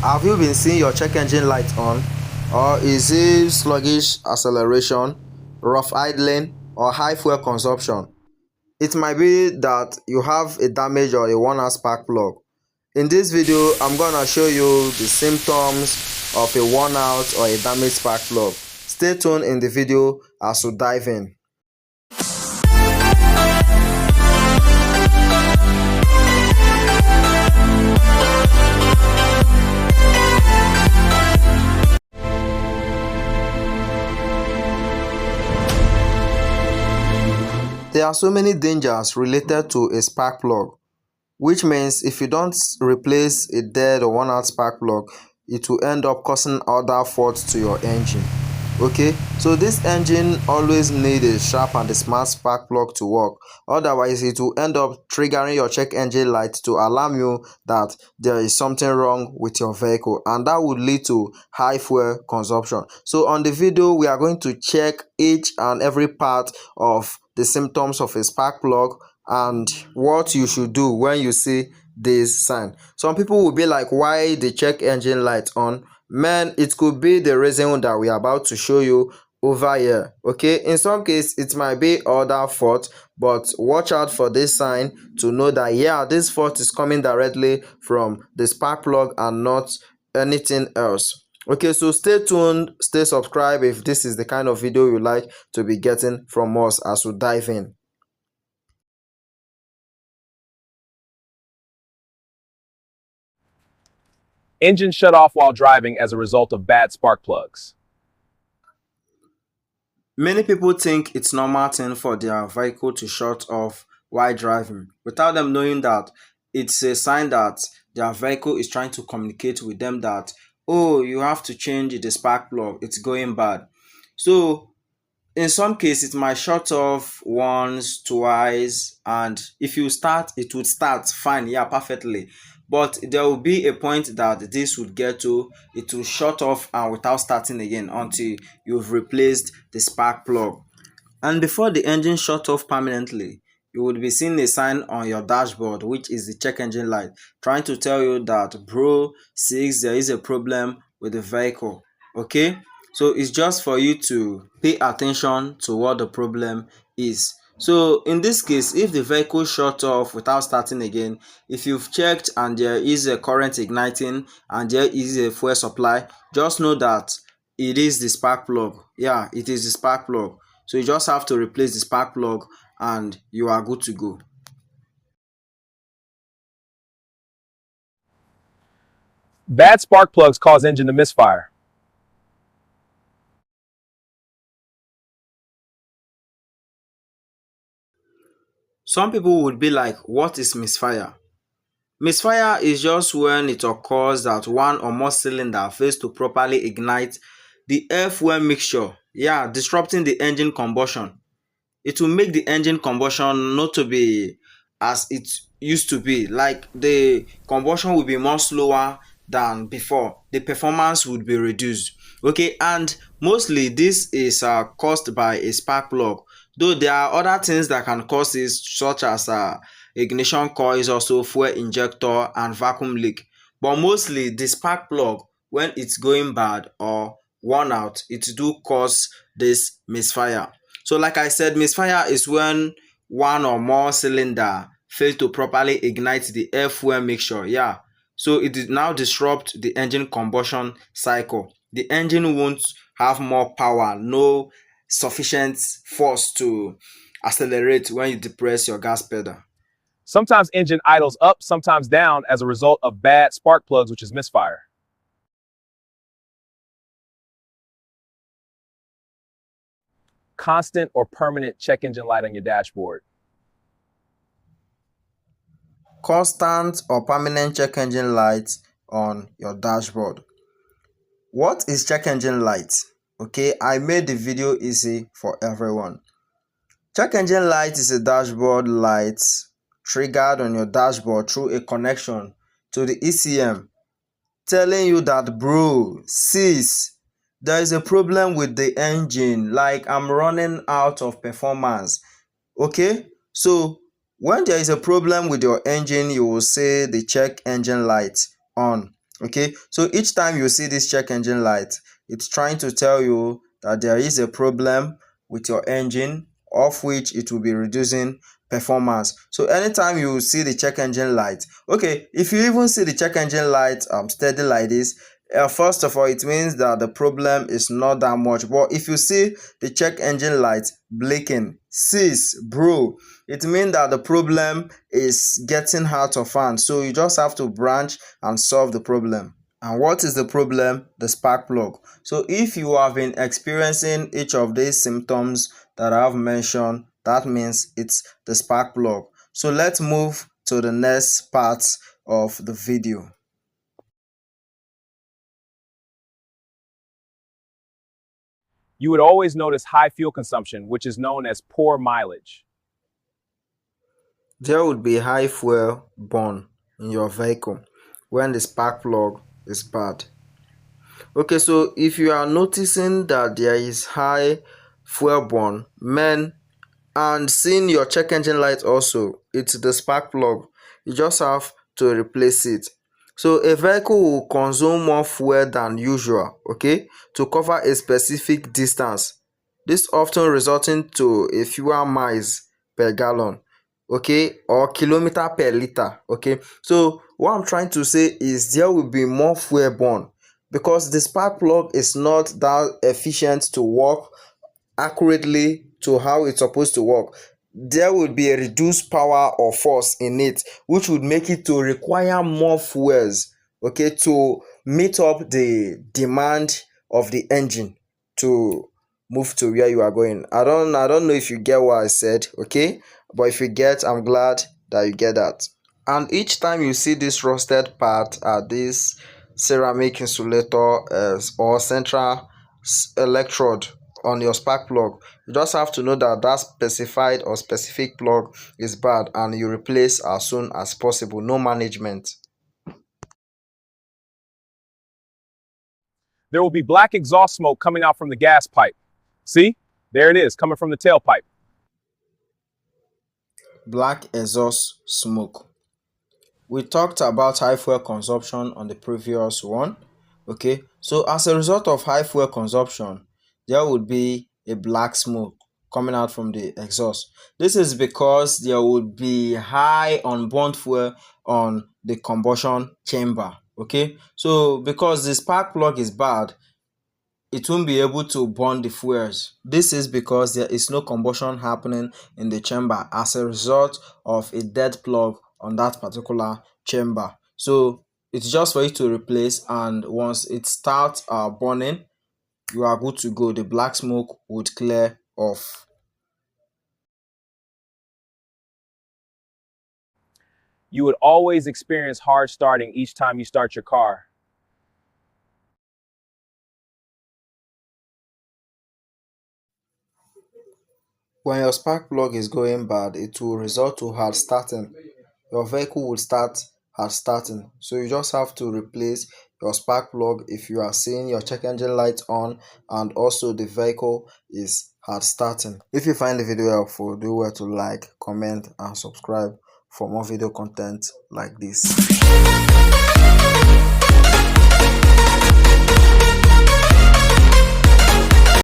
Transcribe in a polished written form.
Have you been seeing your check engine light on? Or is it sluggish acceleration, rough idling, or high fuel consumption? It might be that you have a damage or a worn out spark plug. In this video, I'm gonna show you the symptoms of a worn out or a damaged spark plug. Stay tuned in the video as we dive in. There are so many dangers related to a spark plug, which means if you don't replace a dead or worn out spark plug, it will end up causing other faults to your engine. Okay, so this engine always needs a sharp and a smart spark plug to work. Otherwise, it will end up triggering your check engine light to alarm you that there is something wrong with your vehicle, and that would lead to high fuel consumption. So on the video, we are going to check each and every part of the symptoms of a spark plug and what you should do when you see this sign. Some people will be like, why the check engine light on? Man, it could be the reason that we are about to show you over here. Okay, in some case it might be other fault, but watch out for this sign to know that yeah, this fault is coming directly from the spark plug and not anything else. Okay, so stay tuned, stay subscribed if this is the kind of video you like to be getting from us as we dive in. Engine shut off while driving as a result of bad spark plugs. Many people think it's normal thing for their vehicle to shut off while driving, without them knowing that it's a sign that their vehicle is trying to communicate with them that, oh, you have to change the spark plug, it's going bad. So in some cases it might shut off once, twice, and if you start, it would start fine, yeah, perfectly. But there will be a point that this would get to, it will shut off and without starting again until you've replaced the spark plug. And before the engine shut off permanently, you would be seeing a sign on your dashboard, which is the check engine light, trying to tell you that, bro, there is a problem with the vehicle. Okay, so it's just for you to pay attention to what the problem is. So in this case, if the vehicle shut off without starting again, if you've checked and there is a current igniting and there is a fuel supply, just know that it is the spark plug. Yeah, it is the spark plug. So you just have to replace the spark plug and you are good to go. Bad spark plugs cause engine to misfire. Some people would be like, what is misfire? Misfire is just when it occurs that one or more cylinder fails to properly ignite the air fuel mixture, yeah, disrupting the engine combustion. It will make the engine combustion not to be as it used to be. Like the combustion will be more slower than before. The performance would be reduced. Okay, and mostly this is caused by a spark plug. Though there are other things that can cause this, such as ignition coils, also fuel injector and vacuum leak. But mostly the spark plug, when it's going bad or worn out, it do cause this misfire. So like I said, misfire is when one or more cylinder fail to properly ignite the air fuel mixture. Yeah. So it did now disrupt the engine combustion cycle. The engine won't have more power, no sufficient force to accelerate when you depress your gas pedal. Sometimes engine idles up, sometimes down as a result of bad spark plugs, which is misfire. Constant or permanent check engine light on your dashboard. Constant or permanent check engine light on your dashboard. What is check engine light? Okay, I made the video easy for everyone. Check engine light is a dashboard light triggered on your dashboard through a connection to the ECM, telling you that, bro, sis, there is a problem with the engine, like I'm running out of performance. Okay, so when there is a problem with your engine, you will see the check engine light on. Okay, so each time you see this check engine light, it's trying to tell you that there is a problem with your engine, of which it will be reducing performance. So anytime you see the check engine light, okay, if you even see the check engine light steady like this, first of all, it means that the problem is not that much. But if you see the check engine light blinking, sis bro, it means that the problem is getting out of hand. So you just have to branch and solve the problem. And what is the problem? The spark plug. So if you have been experiencing each of these symptoms that I have mentioned, that means it's the spark plug. So let's move to the next part of the video. You would always notice high fuel consumption, which is known as poor mileage. There would be high fuel burn in your vehicle when the spark plug is bad. Okay, so if you are noticing that there is high fuel burn, men, and seeing your check engine light also, it's the spark plug. You just have to replace it. So a vehicle will consume more fuel than usual, okay, to cover a specific distance. This often resulting to a fewer miles per gallon, okay, or kilometer per liter, okay. So what I'm trying to say is there will be more fuel burn because the spark plug is not that efficient to work accurately to how it's supposed to work. There would be a reduced power or force in it, which would make it to require more fuels, okay, to meet up the demand of the engine to move to where you are going. I don't know if you get what I said, okay, but if you get, I'm glad that you get that. And each time you see this rusted part at this ceramic insulator or central electrode on your spark plug, you just have to know that that specified or specific plug is bad and you replace as soon as possible. No management. There will be black exhaust smoke coming out from the gas pipe. See? There it is, coming from the tailpipe. Black exhaust smoke. We talked about high fuel consumption on the previous one. Okay, so as a result of high fuel consumption, there would be a black smoke coming out from the exhaust. This is because there would be high unburnt fuel on the combustion chamber. Okay, so because the spark plug is bad, it won't be able to burn the fuels. This is because there is no combustion happening in the chamber as a result of a dead plug on that particular chamber. So it's just for you to replace, and once it starts burning, you are good to go. The black smoke would clear off. You would always experience hard starting each time you start your car. When your spark plug is going bad, it will result to hard starting. Your vehicle will start hard starting. So you just have to replace your spark plug if you are seeing your check engine light on and also the vehicle is hard starting. If you find the video helpful, do well to like, comment, and subscribe for more video content like this.